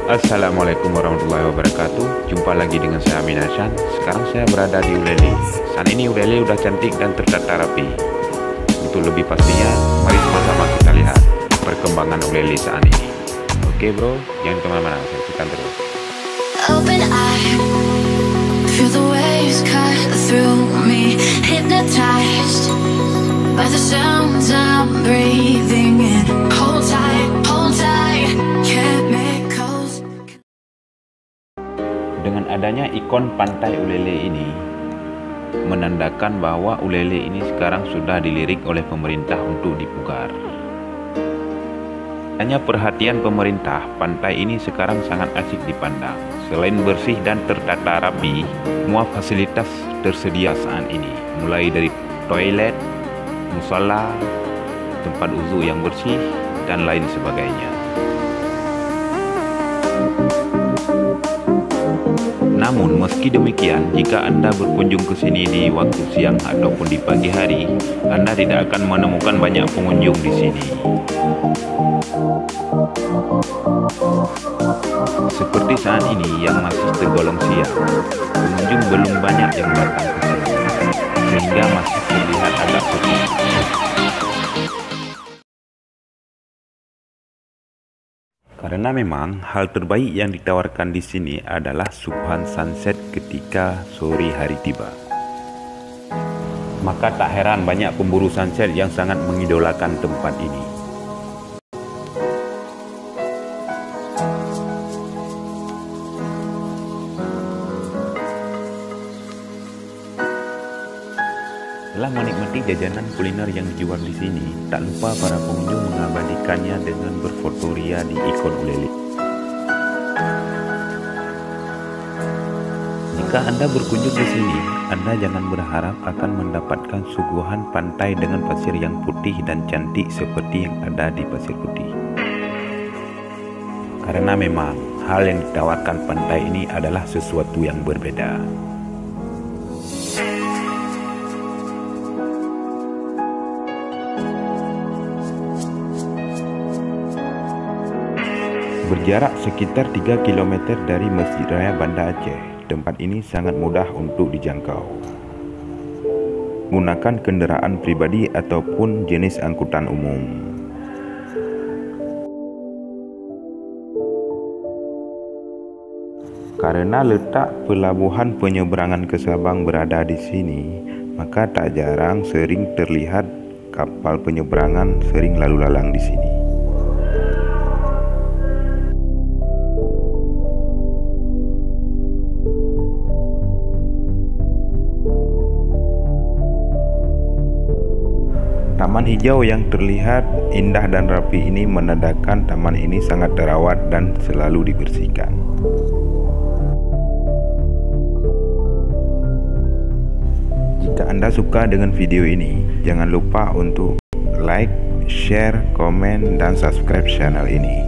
Assalamualaikum warahmatullahi wabarakatuh. Jumpa lagi dengan saya Amin Hasan. Sekarang saya berada di Ulele. Saat ini Ulele udah cantik dan tertata rapi. Untuk lebih pastinya, mari sama-sama kita lihat perkembangan Ulele saat ini. Oke bro, jangan kemana-mana, saksikan terus. Open eye, feel the waves cut through me, hypnotized by the sounds I'm breathing in. Hold tight, chemicals. Dengan adanya ikon pantai Ulele ini menandakan bahwa Ulele ini sekarang sudah dilirik oleh pemerintah untuk dipugar. Hanya perhatian pemerintah, pantai ini sekarang sangat asik dipandang. Selain bersih dan tertata rapi, semua fasilitas tersedia saat ini, mulai dari toilet, musala, tempat wudu yang bersih, dan lain sebagainya. Namun meski demikian, jika Anda berkunjung ke sini di waktu siang ataupun di pagi hari, Anda tidak akan menemukan banyak pengunjung di sini. Seperti saat ini yang masih tergolong siang, pengunjung belum banyak yang datang ke sini, sehingga masih terlihat agak sepi. Karena memang hal terbaik yang ditawarkan di sini adalah suguhan sunset ketika sore hari tiba. Maka tak heran banyak pemburu sunset yang sangat mengidolakan tempat ini. Setelah menikmati jajanan kuliner yang dijual di sini, tak lupa para pengunjung mengabadikannya dengan berfotoria di ikon Ulele. Jika Anda berkunjung ke sini, Anda jangan berharap akan mendapatkan suguhan pantai dengan pasir yang putih dan cantik seperti yang ada di Pasir Putih. Karena memang hal yang ditawarkan pantai ini adalah sesuatu yang berbeda. Berjarak sekitar 3 km dari Masjid Raya Banda Aceh, tempat ini sangat mudah untuk dijangkau. Gunakan kendaraan pribadi ataupun jenis angkutan umum. Karena letak pelabuhan penyeberangan ke Sabang berada di sini, maka tak jarang sering terlihat kapal penyeberangan sering lalu lalang di sini. Taman hijau yang terlihat indah dan rapi ini menandakan taman ini sangat terawat dan selalu dibersihkan. Jika Anda suka dengan video ini, jangan lupa untuk like, share, komen, dan subscribe channel ini.